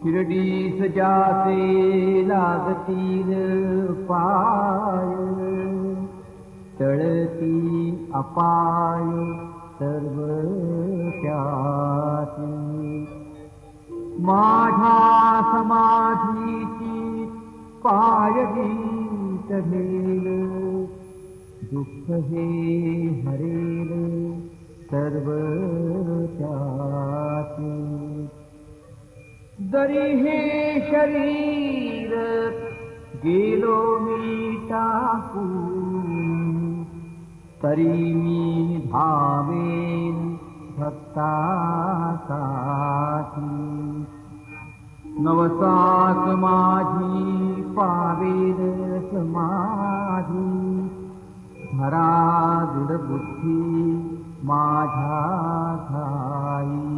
शिर्डीस जासे लागतील पाय, टळती अपाय सर्व त्यासी. माझ्या समाधीची पायरी चढेल, दुःख हे हरेल सर्व त्यासी. जरी हे शरीर गेलो मी टाकून, तरी मी धावेन भक्तासाठी. नवसात माझी पावेल समाधी, धरा दृढ बुद्धी माझ्या ठाई.